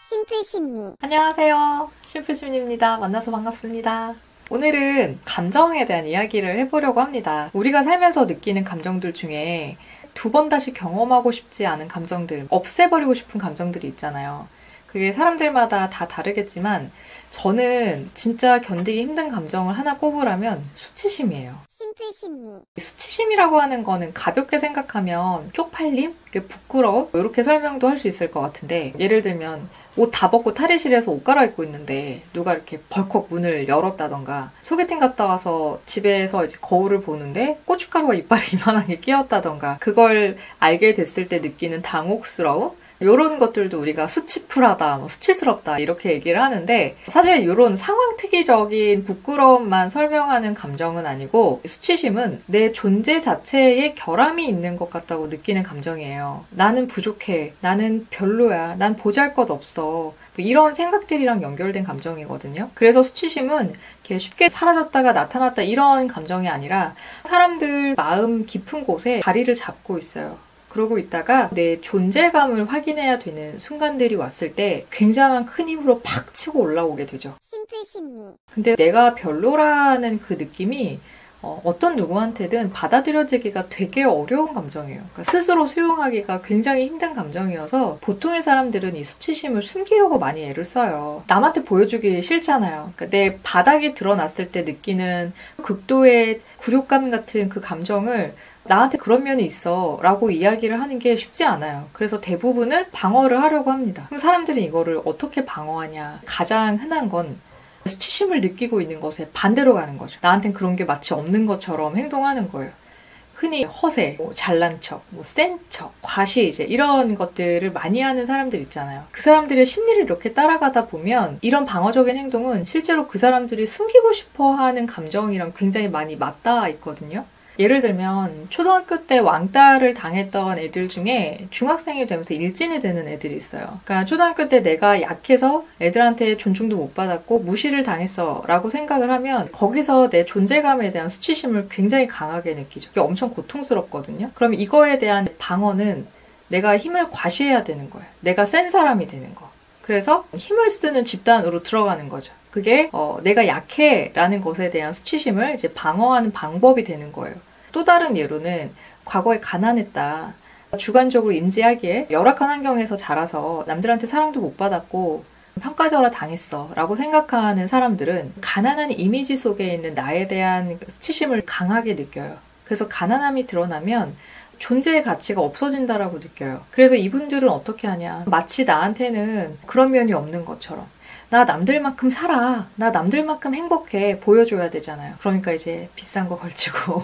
심플심리. 안녕하세요. 심플심리입니다. 만나서 반갑습니다. 오늘은 감정에 대한 이야기를 해보려고 합니다. 우리가 살면서 느끼는 감정들 중에 두 번 다시 경험하고 싶지 않은 감정들, 없애버리고 싶은 감정들이 있잖아요. 그게 사람들마다 다 다르겠지만 저는 진짜 견디기 힘든 감정을 하나 꼽으라면 수치심이에요. 심플심리. 수치심이라고 하는 거는 가볍게 생각하면 쪽팔림, 부끄러움 이렇게 설명도 할 수 있을 것 같은데, 예를 들면 옷 다 벗고 탈의실에서 옷 갈아입고 있는데 누가 이렇게 벌컥 문을 열었다던가, 소개팅 갔다 와서 집에서 이제 거울을 보는데 고춧가루가 이빨에 이만하게 끼었다던가, 그걸 알게 됐을 때 느끼는 당혹스러움, 이런 것들도 우리가 수치풀하다, 수치스럽다 이렇게 얘기를 하는데, 사실 이런 상황 특이적인 부끄러움만 설명하는 감정은 아니고, 수치심은 내 존재 자체에 결함이 있는 것 같다고 느끼는 감정이에요. 나는 부족해, 나는 별로야, 난 보잘것없어, 이런 생각들이랑 연결된 감정이거든요. 그래서 수치심은 이렇게 쉽게 사라졌다가 나타났다 이런 감정이 아니라 사람들 마음 깊은 곳에 자리를 잡고 있어요. 그러고 있다가 내 존재감을 확인해야 되는 순간들이 왔을 때 굉장한 큰 힘으로 팍 치고 올라오게 되죠. 심플심리. 근데 내가 별로라는 그 느낌이 어떤 누구한테든 받아들여지기가 되게 어려운 감정이에요. 그러니까 스스로 수용하기가 굉장히 힘든 감정이어서 보통의 사람들은 이 수치심을 숨기려고 많이 애를 써요. 남한테 보여주기 싫잖아요. 그러니까 내 바닥이 드러났을 때 느끼는 극도의 굴욕감 같은 그 감정을 나한테 그런 면이 있어 라고 이야기를 하는 게 쉽지 않아요. 그래서 대부분은 방어를 하려고 합니다. 그럼 사람들은 이거를 어떻게 방어하냐. 가장 흔한 건 수치심을 느끼고 있는 것에 반대로 가는 거죠. 나한텐 그런 게 마치 없는 것처럼 행동하는 거예요. 흔히 허세, 잘난 척, 센 척, 과시 이제 이런 것들을 많이 하는 사람들 있잖아요. 그 사람들의 심리를 이렇게 따라가다 보면 이런 방어적인 행동은 실제로 그 사람들이 숨기고 싶어 하는 감정이랑 굉장히 많이 맞닿아 있거든요. 예를 들면 초등학교 때 왕따를 당했던 애들 중에 중학생이 되면서 일진이 되는 애들이 있어요. 그러니까 초등학교 때 내가 약해서 애들한테 존중도 못 받았고 무시를 당했어 라고 생각을 하면 거기서 내 존재감에 대한 수치심을 굉장히 강하게 느끼죠. 이게 엄청 고통스럽거든요. 그럼 이거에 대한 방어는 내가 힘을 과시해야 되는 거예요. 내가 센 사람이 되는 거. 그래서 힘을 쓰는 집단으로 들어가는 거죠. 그게 내가 약해 라는 것에 대한 수치심을 이제 방어하는 방법이 되는 거예요. 또 다른 예로는 과거에 가난했다, 주관적으로 인지하기에 열악한 환경에서 자라서 남들한테 사랑도 못 받았고 평가절하 당했어 라고 생각하는 사람들은 가난한 이미지 속에 있는 나에 대한 수치심을 강하게 느껴요. 그래서 가난함이 드러나면 존재의 가치가 없어진다라고 느껴요. 그래서 이분들은 어떻게 하냐, 마치 나한테는 그런 면이 없는 것처럼 나 남들만큼 살아, 나 남들만큼 행복해 보여줘야 되잖아요. 그러니까 이제 비싼 거 걸치고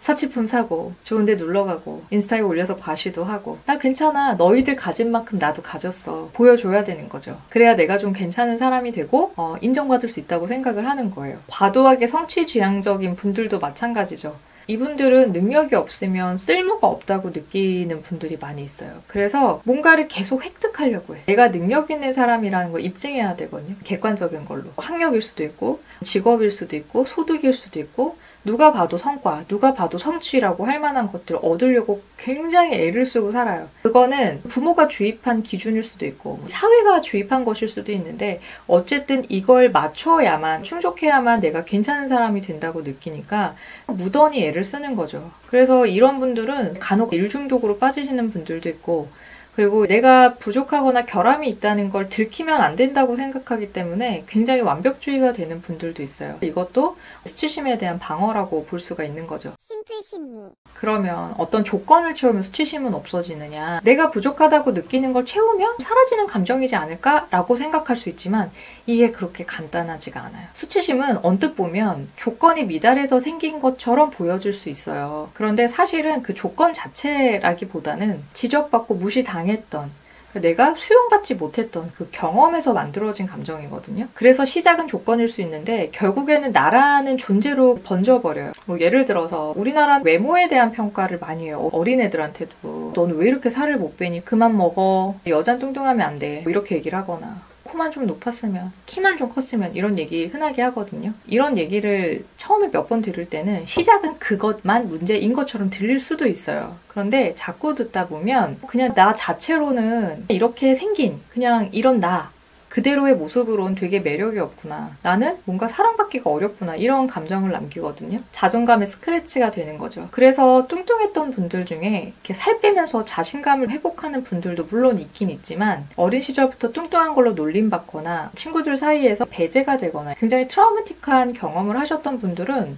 사치품 사고 좋은 데 놀러가고 인스타에 올려서 과시도 하고, 나 괜찮아, 너희들 가진 만큼 나도 가졌어 보여줘야 되는 거죠. 그래야 내가 좀 괜찮은 사람이 되고 인정받을 수 있다고 생각을 하는 거예요. 과도하게 성취지향적인 분들도 마찬가지죠. 이분들은 능력이 없으면 쓸모가 없다고 느끼는 분들이 많이 있어요. 그래서 뭔가를 계속 획득하려고 해. 내가 능력 있는 사람이라는 걸 입증해야 되거든요. 객관적인 걸로. 학력일 수도 있고 직업일 수도 있고 소득일 수도 있고, 누가 봐도 성과, 누가 봐도 성취라고 할 만한 것들을 얻으려고 굉장히 애를 쓰고 살아요. 그거는 부모가 주입한 기준일 수도 있고 사회가 주입한 것일 수도 있는데, 어쨌든 이걸 맞춰야만, 충족해야만 내가 괜찮은 사람이 된다고 느끼니까 무던히 애를 쓰는 거죠. 그래서 이런 분들은 간혹 일 중독으로 빠지시는 분들도 있고, 그리고 내가 부족하거나 결함이 있다는 걸 들키면 안 된다고 생각하기 때문에 굉장히 완벽주의가 되는 분들도 있어요. 이것도 수치심에 대한 방어라고 볼 수가 있는 거죠. 심플심리. 그러면 어떤 조건을 채우면 수치심은 없어지느냐? 내가 부족하다고 느끼는 걸 채우면 사라지는 감정이지 않을까라고 생각할 수 있지만 이게 그렇게 간단하지가 않아요. 수치심은 언뜻 보면 조건이 미달해서 생긴 것처럼 보여질 수 있어요. 그런데 사실은 그 조건 자체라기보다는 지적받고 무시당했던, 내가 수용받지 못했던 그 경험에서 만들어진 감정이거든요. 그래서 시작은 조건일 수 있는데 결국에는 나라는 존재로 번져버려요. 예를 들어서 우리나라 외모에 대한 평가를 많이 해요. 어린애들한테도 너는 왜 이렇게 살을 못 빼니? 그만 먹어. 여잔 뚱뚱하면 안 돼. 이렇게 얘기를 하거나, 코만 좀 높았으면, 키만 좀 컸으면 이런 얘기 흔하게 하거든요. 이런 얘기를 처음에 몇 번 들을 때는 시작은 그것만 문제인 것처럼 들릴 수도 있어요. 그런데 자꾸 듣다 보면 그냥 나 자체로는 이렇게 생긴 그냥 이런 나 그대로의 모습으로는 되게 매력이 없구나. 나는 뭔가 사랑받기가 어렵구나. 이런 감정을 남기거든요. 자존감의 스크래치가 되는 거죠. 그래서 뚱뚱했던 분들 중에 이렇게 살 빼면서 자신감을 회복하는 분들도 물론 있긴 있지만 어린 시절부터 뚱뚱한 걸로 놀림받거나 친구들 사이에서 배제가 되거나 굉장히 트라우마틱한 경험을 하셨던 분들은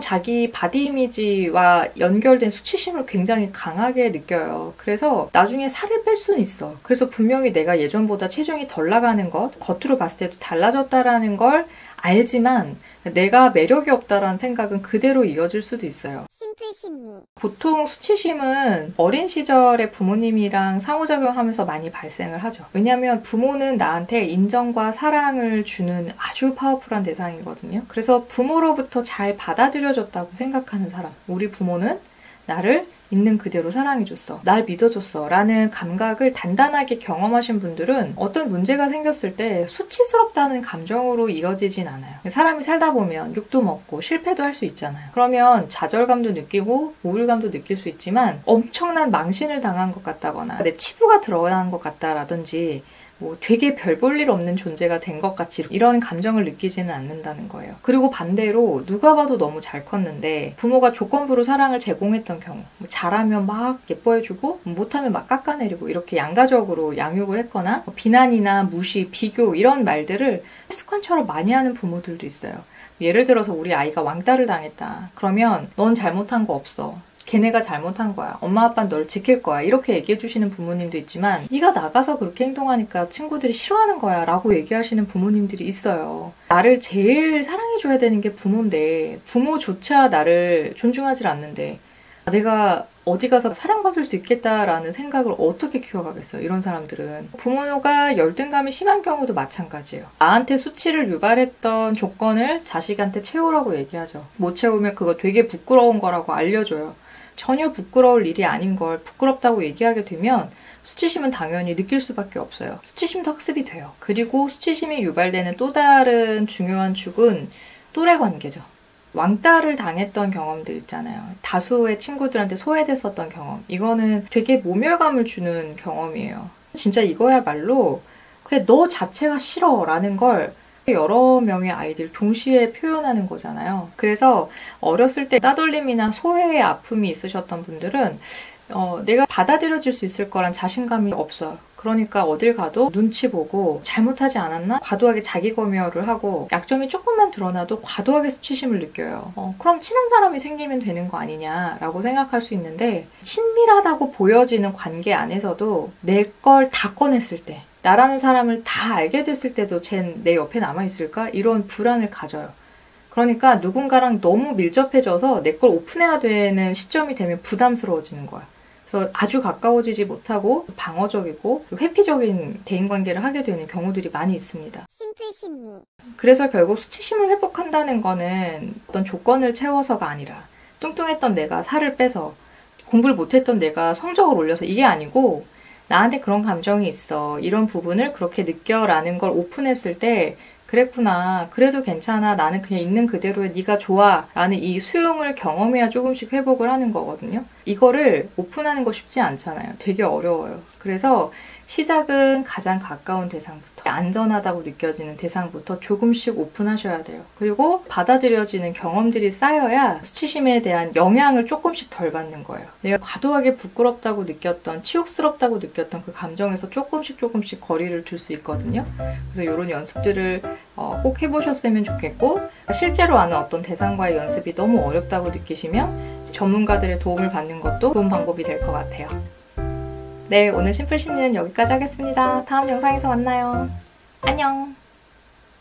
자기 바디 이미지와 연결된 수치심을 굉장히 강하게 느껴요. 그래서 나중에 살을 뺄 수는 있어. 그래서 분명히 내가 예전보다 체중이 덜 나가는 것, 겉으로 봤을 때도 달라졌다라는 걸 알지만 내가 매력이 없다라는 생각은 그대로 이어질 수도 있어요. 심플심리. 보통 수치심은 어린 시절에 부모님이랑 상호작용하면서 많이 발생을 하죠. 왜냐하면 부모는 나한테 인정과 사랑을 주는 아주 파워풀한 대상이거든요. 그래서 부모로부터 잘 받아들여졌다고 생각하는 사람. 우리 부모는 나를 있는 그대로 사랑해줬어. 날 믿어줬어. 라는 감각을 단단하게 경험하신 분들은 어떤 문제가 생겼을 때 수치스럽다는 감정으로 이어지진 않아요. 사람이 살다 보면 욕도 먹고 실패도 할 수 있잖아요. 그러면 좌절감도 느끼고 우울감도 느낄 수 있지만 엄청난 망신을 당한 것 같다거나 내 치부가 드러난 것 같다라든지 뭐 되게 별 볼 일 없는 존재가 된 것 같이 이런 감정을 느끼지는 않는다는 거예요. 그리고 반대로 누가 봐도 너무 잘 컸는데 부모가 조건부로 사랑을 제공했던 경우 잘하면 막 예뻐해주고 못하면 막 깎아내리고 이렇게 양가적으로 양육을 했거나 비난이나 무시, 비교 이런 말들을 습관처럼 많이 하는 부모들도 있어요. 예를 들어서 우리 아이가 왕따를 당했다. 그러면 넌 잘못한 거 없어. 걔네가 잘못한 거야. 엄마 아빠는 널 지킬 거야. 이렇게 얘기해 주시는 부모님도 있지만 네가 나가서 그렇게 행동하니까 친구들이 싫어하는 거야 라고 얘기하시는 부모님들이 있어요. 나를 제일 사랑해줘야 되는 게 부모인데 부모조차 나를 존중하지 않는데 내가 어디 가서 사랑받을 수 있겠다라는 생각을 어떻게 키워가겠어요. 이런 사람들은. 부모가 열등감이 심한 경우도 마찬가지예요. 나한테 수치를 유발했던 조건을 자식한테 채우라고 얘기하죠. 못 채우면 그거 되게 부끄러운 거라고 알려줘요. 전혀 부끄러울 일이 아닌 걸 부끄럽다고 얘기하게 되면 수치심은 당연히 느낄 수밖에 없어요. 수치심도 학습이 돼요. 그리고 수치심이 유발되는 또 다른 중요한 축은 또래 관계죠. 왕따를 당했던 경험들 있잖아요. 다수의 친구들한테 소외됐었던 경험. 이거는 되게 모멸감을 주는 경험이에요. 진짜 이거야말로 그냥 너 자체가 싫어 라는 걸 여러 명의 아이들 동시에 표현하는 거잖아요. 그래서 어렸을 때 따돌림이나 소외의 아픔이 있으셨던 분들은 내가 받아들여질 수 있을 거란 자신감이 없어요. 그러니까 어딜 가도 눈치 보고 잘못하지 않았나? 과도하게 자기 검열을 하고 약점이 조금만 드러나도 과도하게 수치심을 느껴요. 그럼 친한 사람이 생기면 되는 거 아니냐라고 생각할 수 있는데 친밀하다고 보여지는 관계 안에서도 내 걸 다 꺼냈을 때 나라는 사람을 다 알게 됐을 때도 쟨 내 옆에 남아있을까? 이런 불안을 가져요. 그러니까 누군가랑 너무 밀접해져서 내 걸 오픈해야 되는 시점이 되면 부담스러워지는 거야. 그래서 아주 가까워지지 못하고 방어적이고 회피적인 대인관계를 하게 되는 경우들이 많이 있습니다. 심플심리. 그래서 결국 수치심을 회복한다는 거는 어떤 조건을 채워서가 아니라 뚱뚱했던 내가 살을 빼서 공부를 못했던 내가 성적을 올려서 이게 아니고 나한테 그런 감정이 있어. 이런 부분을 그렇게 느껴라는 걸 오픈했을 때 그랬구나. 그래도 괜찮아. 나는 그냥 있는 그대로의 네가 좋아. 라는 이 수용을 경험해야 조금씩 회복을 하는 거거든요. 이거를 오픈하는 거 쉽지 않잖아요. 되게 어려워요. 그래서 시작은 가장 가까운 대상부터 안전하다고 느껴지는 대상부터 조금씩 오픈하셔야 돼요. 그리고 받아들여지는 경험들이 쌓여야 수치심에 대한 영향을 조금씩 덜 받는 거예요. 내가 과도하게 부끄럽다고 느꼈던 치욕스럽다고 느꼈던 그 감정에서 조금씩 거리를 둘 수 있거든요. 그래서 이런 연습들을 꼭 해보셨으면 좋겠고 실제로 아는 어떤 대상과의 연습이 너무 어렵다고 느끼시면 전문가들의 도움을 받는 것도 좋은 방법이 될 것 같아요. 네, 오늘 심플심리는 여기까지 하겠습니다. 다음 영상에서 만나요. 안녕!